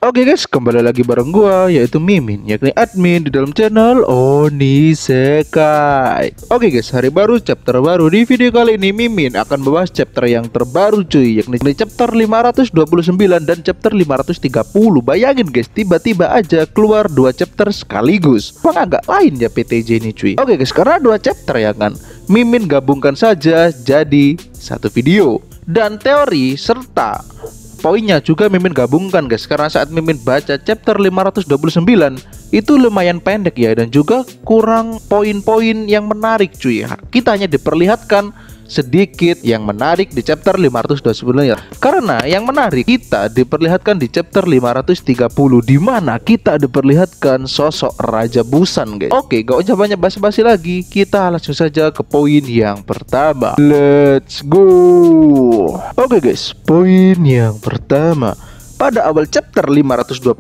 Oke guys, kembali lagi bareng gua yaitu Mimin, yakni admin di dalam channel Onisekai. Oke guys, hari baru, chapter baru. Di video kali ini Mimin akan membahas chapter yang terbaru cuy, yakni chapter 529 dan chapter 530. Bayangin guys, tiba-tiba aja keluar dua chapter sekaligus. Bang agak lain ya PTJ ini cuy. Oke guys, karena dua chapter ya kan, Mimin gabungkan saja jadi satu video. Dan teori serta poinnya juga Mimin gabungkan guys, karena saat Mimin baca chapter 529 itu lumayan pendek ya, dan juga kurang poin-poin yang menarik cuy. Kita hanya diperlihatkan sedikit yang menarik di chapter 529 ya. Karena yang menarik kita diperlihatkan di chapter 530, di mana kita diperlihatkan sosok Raja Busan guys. Oke, gak usah banyak basa-basi lagi, kita langsung saja ke poin yang pertama. Let's go. Oke guys, poin yang pertama. Pada awal chapter 529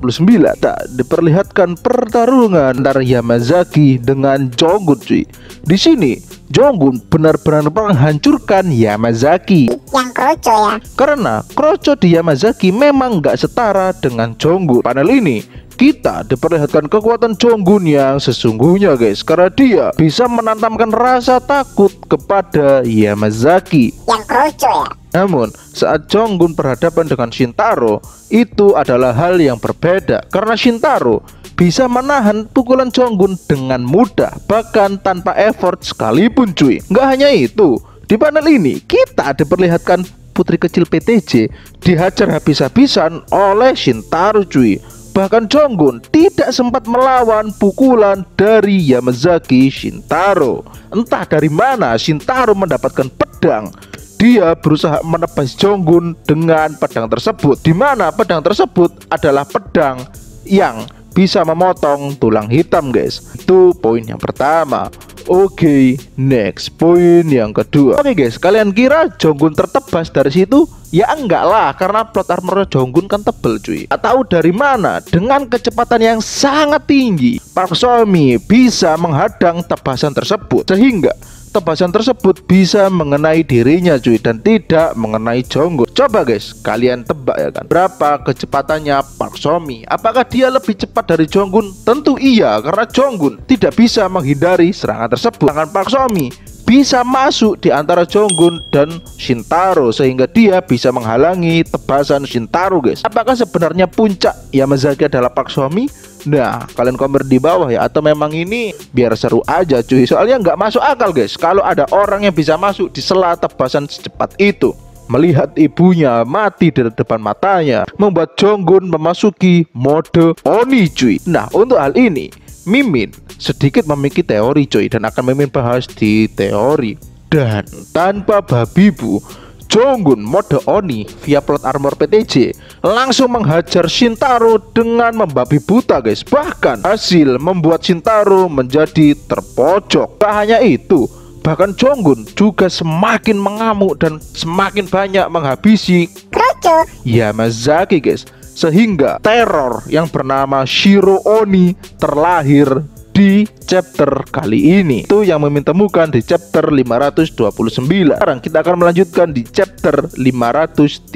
tak diperlihatkan pertarungan antara Yamazaki dengan Jonggun cuy. Di sini Jonggun benar-benar menghancurkan Yamazaki. Yang kroco ya. Karena kroco di Yamazaki memang gak setara dengan Jonggun. Panel ini kita diperlihatkan kekuatan Jonggun yang sesungguhnya guys, karena dia bisa menanamkan rasa takut kepada Yamazaki. Yang kroco ya. Namun saat Jonggun berhadapan dengan Shintaro, itu adalah hal yang berbeda, karena Shintaro bisa menahan pukulan Jonggun dengan mudah, bahkan tanpa effort sekalipun cuy. Nggak hanya itu, di panel ini kita diperlihatkan putri kecil PTJ dihajar habis-habisan oleh Shintaro cuy. Bahkan Jonggun tidak sempat melawan pukulan dari Yamazaki Shintaro. Entah dari mana Shintaro mendapatkan pedang. Dia berusaha menebas Jonggun dengan pedang tersebut, di mana pedang tersebut adalah pedang yang bisa memotong tulang hitam guys. Itu poin yang pertama. Oke, next poin yang kedua. Oke guys, kalian kira Jonggun tertebas dari situ? Ya enggak lah, karena plot armor Jonggun kan tebel cuy. Tahu dari mana? Dengan kecepatan yang sangat tinggi, Park Somi bisa menghadang tebasan tersebut, sehingga tebasan tersebut bisa mengenai dirinya cuy, dan tidak mengenai Jonggun. Coba guys, kalian tebak ya kan, berapa kecepatannya Park Somi? Apakah dia lebih cepat dari Jonggun? Tentu iya, karena Jonggun tidak bisa menghindari serangan tersebut. Sedangkan Park Somi bisa masuk di antara Jonggun dan Shintaro, sehingga dia bisa menghalangi tebasan Shintaro guys. Apakah sebenarnya puncak Yamazaki adalah Park Somi? Nah, kalian komen di bawah ya, atau memang ini biar seru aja cuy. Soalnya nggak masuk akal guys, kalau ada orang yang bisa masuk di sela tebasan secepat itu. Melihat ibunya mati di depan matanya membuat Jonggun memasuki mode Oni cuy. Nah, untuk hal ini Mimin sedikit memiliki teori cuy, dan akan Mimin bahas di teori. Dan tanpa babi bu, Jonggun mode Oni via plot armor PTJ langsung menghajar Shintaro dengan membabi buta guys. Bahkan hasil membuat Shintaro menjadi terpojok. Tak hanya itu, bahkan Jonggun juga semakin mengamuk dan semakin banyak menghabisi Kroco Yamazaki guys, sehingga teror yang bernama Shiro Oni terlahir di chapter kali ini. Itu yang Mimin temukan di chapter 529. Sekarang kita akan melanjutkan di chapter 530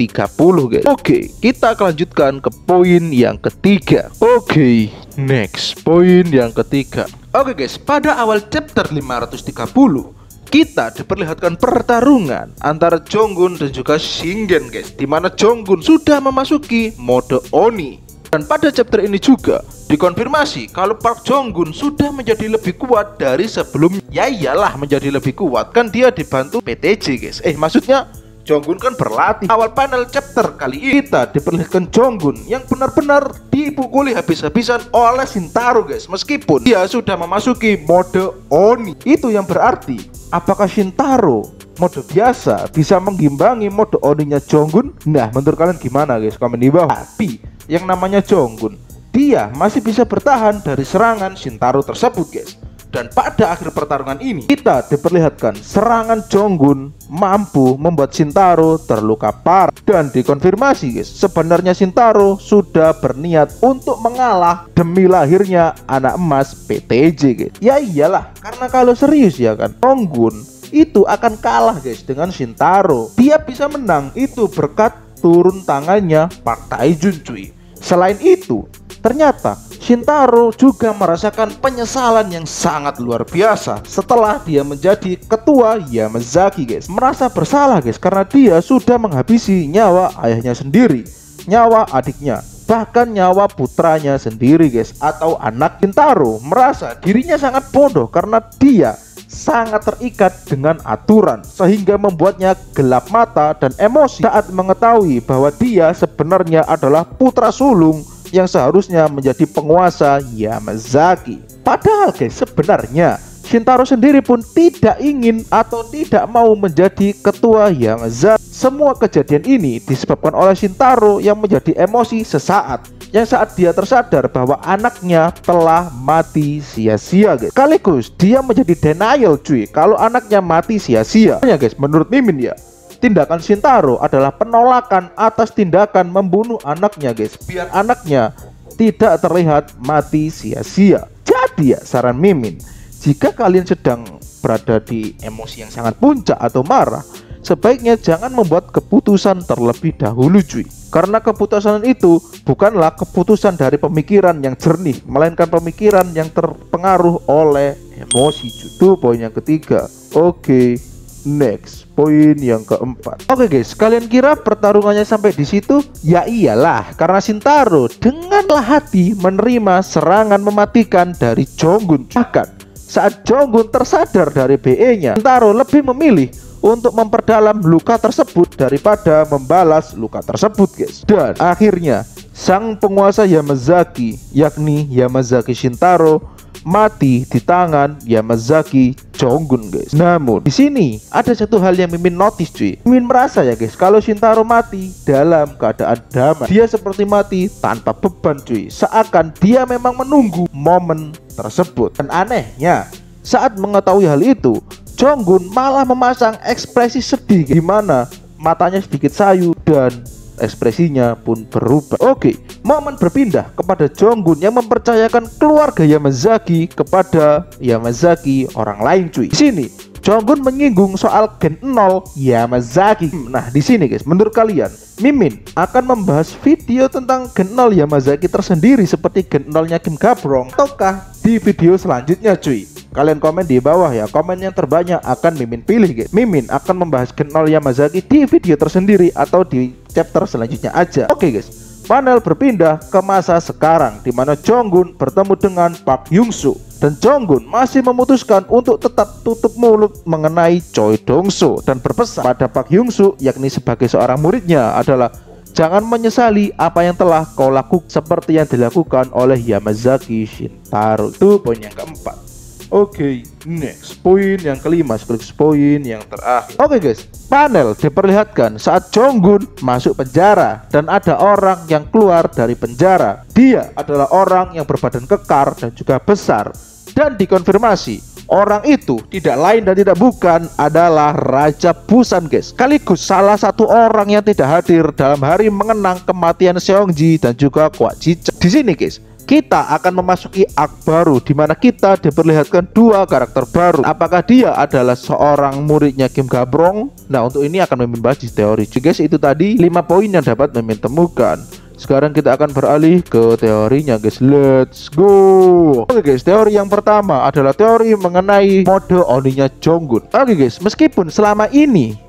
guys. Oke, kita akan lanjutkan ke poin yang ketiga. Oke, next poin yang ketiga. Oke guys, pada awal chapter 530 kita diperlihatkan pertarungan antara Jonggun dan juga Shingen guys, dimana Jonggun sudah memasuki mode Oni. Dan pada chapter ini juga dikonfirmasi kalau Park Jonggun sudah menjadi lebih kuat dari sebelumnya. Ya iyalah, menjadi lebih kuat, kan dia dibantu PTJ guys. Maksudnya Jonggun kan berlatih. Awal panel chapter kali ini kita diperlihatkan Jonggun yang benar-benar dipukuli habis-habisan oleh Shintaro guys, meskipun dia sudah memasuki mode Oni. Itu yang berarti, apakah Shintaro mode biasa bisa mengimbangi mode Oninya Jonggun? Nah, menurut kalian gimana guys? Komen di bawah. Tapi yang namanya Jonggun, dia masih bisa bertahan dari serangan Shintaro tersebut guys. Dan pada akhir pertarungan ini kita diperlihatkan serangan Jonggun mampu membuat Shintaro terluka parah. Dan dikonfirmasi guys, sebenarnya Shintaro sudah berniat untuk mengalah demi lahirnya anak emas PTJ guys. Ya iyalah, karena kalau serius ya kan, Jonggun itu akan kalah guys dengan Shintaro. Dia bisa menang itu berkat turun tangannya Park Taejun cuy. Selain itu, ternyata Shintaro juga merasakan penyesalan yang sangat luar biasa setelah dia menjadi ketua Yamazaki, guys. Merasa bersalah, guys, karena dia sudah menghabisi nyawa ayahnya sendiri, nyawa adiknya, bahkan nyawa putranya sendiri, guys, atau anak. Shintaro merasa dirinya sangat bodoh karena dia sangat terikat dengan aturan sehingga membuatnya gelap mata dan emosi saat mengetahui bahwa dia sebenarnya adalah putra sulung yang seharusnya menjadi penguasa Yamazaki. Padahal, guys, sebenarnya Shintaro sendiri pun tidak ingin atau tidak mau menjadi ketua Yamazaki. Semua kejadian ini disebabkan oleh Shintaro yang menjadi emosi sesaat, yang saat dia tersadar bahwa anaknya telah mati sia-sia, guys. Sekaligus dia menjadi denial, cuy, kalau anaknya mati sia-sia. Ya, guys, menurut Mimin ya, tindakan Shintaro adalah penolakan atas tindakan membunuh anaknya, guys, biar anaknya tidak terlihat mati sia-sia. Jadi ya, saran Mimin, jika kalian sedang berada di emosi yang sangat puncak atau marah, sebaiknya jangan membuat keputusan terlebih dahulu, cuy. Karena keputusan itu bukanlah keputusan dari pemikiran yang jernih, melainkan pemikiran yang terpengaruh oleh emosi, cuy. Itu poin yang ketiga. Oke, next, poin yang keempat. Oke, guys, kalian kira pertarungannya sampai di situ? Ya iyalah, karena Shintaro dengan hati menerima serangan mematikan dari Jonggun. Bahkan saat Jonggun tersadar dari BE-nya, Shintaro lebih memilih untuk memperdalam luka tersebut daripada membalas luka tersebut, guys. Dan akhirnya sang penguasa Yamazaki, yakni Yamazaki Shintaro, mati di tangan Yamazaki Jonggun, guys. Namun di sini ada satu hal yang Mimin notice, cuy. Mimin merasa ya, guys, kalau Shintaro mati dalam keadaan damai. Dia seperti mati tanpa beban, cuy. Seakan dia memang menunggu momen tersebut. Dan anehnya, saat mengetahui hal itu, Jonggun malah memasang ekspresi sedih, di mana matanya sedikit sayu dan ekspresinya pun berubah. Oke, momen berpindah kepada Jonggun yang mempercayakan keluarga Yamazaki kepada Yamazaki orang lain, cuy. Di sini Jonggun menyinggung soal Gen 0 Yamazaki. Nah, di sini, guys, menurut kalian Mimin akan membahas video tentang Gen 0 Yamazaki tersendiri seperti Gen 0-nya Kim Gabrong, ataukah di video selanjutnya, cuy? Kalian komen di bawah ya. Komen yang terbanyak akan Mimin pilih, guys. Mimin akan membahas Gen 0 Yamazaki di video tersendiri atau di chapter selanjutnya aja. Oke, guys, panel berpindah ke masa sekarang, di mana Jonggun bertemu dengan Park Hyung-soo. Dan Jonggun masih memutuskan untuk tetap tutup mulut mengenai Choi Dong-soo dan berpesan pada Park Hyung-soo, yakni sebagai seorang muridnya, adalah jangan menyesali apa yang telah kau lakukan seperti yang dilakukan oleh Yamazaki Shintaro. Itu poin yang keempat. Oke, next, poin yang kelima, sekaligus poin yang terakhir. Oke, guys, panel diperlihatkan saat Jonggun masuk penjara dan ada orang yang keluar dari penjara. Dia adalah orang yang berbadan kekar dan juga besar, dan dikonfirmasi orang itu tidak lain dan tidak bukan adalah Raja Busan, guys. Sekaligus salah satu orang yang tidak hadir dalam hari mengenang kematian Seongji dan juga Kwak Ji-chang. Di sini, guys, kita akan memasuki arc baru di mana kita diperlihatkan dua karakter baru. Apakah dia adalah seorang muridnya Kim Gabrong? Nah, untuk ini akan Mimin bahas di teori. Jadi, guys, itu tadi 5 poin yang dapat Mimin temukan. Sekarang kita akan beralih ke teorinya, guys. Let's go. Oke, guys, teori yang pertama adalah teori mengenai mode Oninya Jonggun. Oke, guys, meskipun selama ini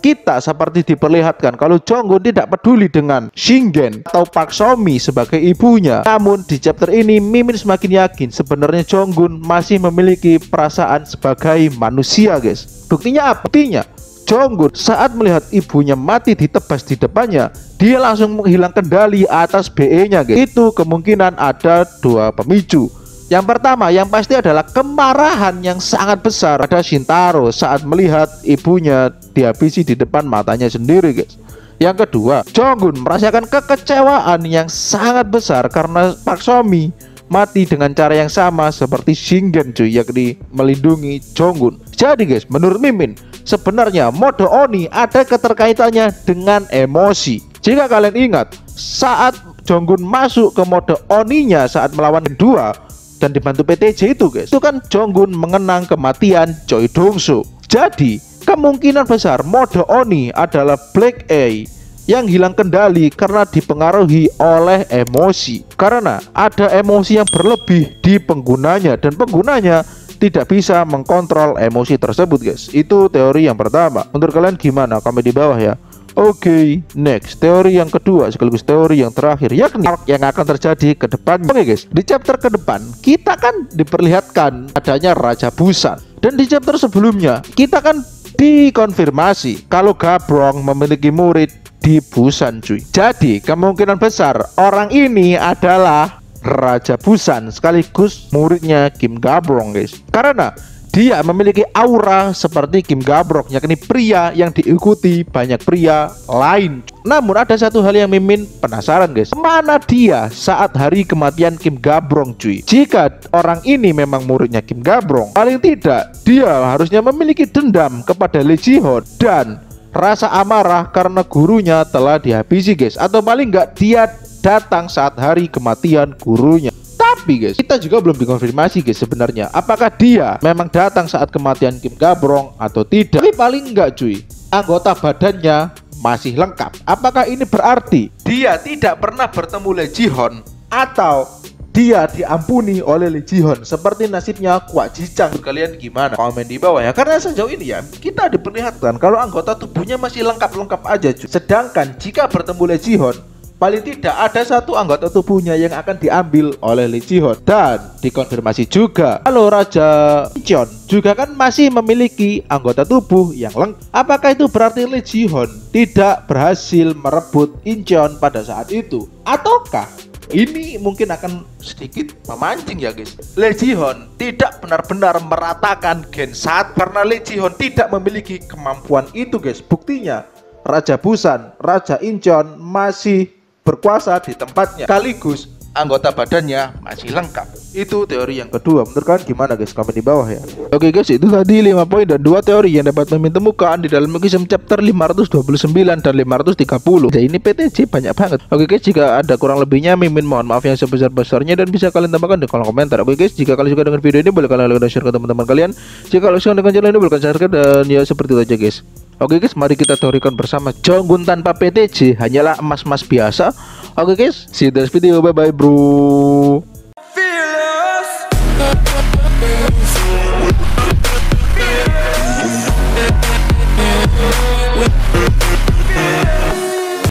kita seperti diperlihatkan kalau Jonggun tidak peduli dengan Shingen atau Park So-mi sebagai ibunya, namun di chapter ini Mimin semakin yakin sebenarnya Jonggun masih memiliki perasaan sebagai manusia, guys. Buktinya apa? Buktinya Jonggun saat melihat ibunya mati ditebas di depannya, dia langsung menghilang kendali atas BE-nya, guys. Itu kemungkinan ada dua pemicu. Yang pertama, yang pasti adalah kemarahan yang sangat besar pada Shintaro saat melihat ibunya dihabisi di depan matanya sendiri, guys. Yang kedua, Jonggun merasakan kekecewaan yang sangat besar karena Park So-mi mati dengan cara yang sama seperti Shingen, cuy, yakni melindungi Jonggun. Jadi, guys, menurut Mimin, sebenarnya mode Oni ada keterkaitannya dengan emosi. Jika kalian ingat, saat Jonggun masuk ke mode Oninya saat melawan kedua dan dibantu PTJ itu, guys, itu kan Jonggun mengenang kematian Choi Dong-soo. Jadi kemungkinan besar mode Oni adalah Black A yang hilang kendali karena dipengaruhi oleh emosi. Karena ada emosi yang berlebih di penggunanya dan penggunanya tidak bisa mengkontrol emosi tersebut, guys. Itu teori yang pertama. Menurut kalian gimana? Komen di bawah ya. Oke, next. Teori yang kedua sekaligus teori yang terakhir, yakni yang akan terjadi ke depan. Oke guys, di chapter ke depan kita kan diperlihatkan adanya Raja Busan. Dan di chapter sebelumnya kita kan dikonfirmasi kalau Gabrong memiliki murid di Busan, cuy. Jadi kemungkinan besar orang ini adalah Raja Busan sekaligus muridnya Kim Gabrong, guys. Karena dia memiliki aura seperti Kim Gabrong, yakni pria yang diikuti banyak pria lain. Namun ada satu hal yang Mimin penasaran, guys. Mana dia saat hari kematian Kim Gabrong, cuy? Jika orang ini memang muridnya Kim Gabrong, paling tidak dia harusnya memiliki dendam kepada Lee Ji-hoon dan rasa amarah karena gurunya telah dihabisi, guys. Atau paling enggak dia datang saat hari kematian gurunya. Tapi guys, kita juga belum dikonfirmasi, guys, sebenarnya apakah dia memang datang saat kematian Kim Gabrong atau tidak. Tapi paling enggak, cuy, anggota badannya masih lengkap. Apakah ini berarti dia tidak pernah bertemu Lee Ji-hoon atau dia diampuni oleh Lee Ji-hoon seperti nasibnya Kwak Ji-chang? Kalian gimana? Komen di bawah ya. Karena sejauh ini ya kita diperlihatkan kalau anggota tubuhnya masih lengkap-lengkap aja, cuy. Sedangkan jika bertemu Lee Ji-hoon, paling tidak ada satu anggota tubuhnya yang akan diambil oleh Lee Ji-hoon. Dan dikonfirmasi juga kalau Raja Incheon juga kan masih memiliki anggota tubuh yang lengkap. Apakah itu berarti Lee Ji-hoon tidak berhasil merebut Incheon pada saat itu? Ataukah ini mungkin akan sedikit memancing ya, guys? Lee Ji-hoon tidak benar-benar meratakan Gen 1 karena Lee Ji-hoon tidak memiliki kemampuan itu, guys. Buktinya Raja Busan, Raja Incheon masih berkuasa di tempatnya, sekaligus anggota badannya masih lengkap. Itu teori yang kedua. Menurut kalian gimana, guys? Komen di bawah ya. Oke guys, itu tadi 5 poin dan 2 teori yang dapat Mimin temukan di dalam Mekism chapter 529 dan 530. Jadi ini PTJ banyak banget. Oke guys, jika ada kurang lebihnya Mimin mohon maaf yang sebesar-besarnya dan bisa kalian tambahkan di kolom komentar. Oke guys, jika kalian suka dengan video ini boleh kalian like dan share ke teman-teman kalian. Jika kalian suka dengan channel ini boleh kalian share dan ya seperti itu aja, guys. Oke guys, mari kita teorikan bersama. Jonggun tanpa PTJ hanyalah emas-emas biasa. Oke guys, see you in the next video. Bye bye bro.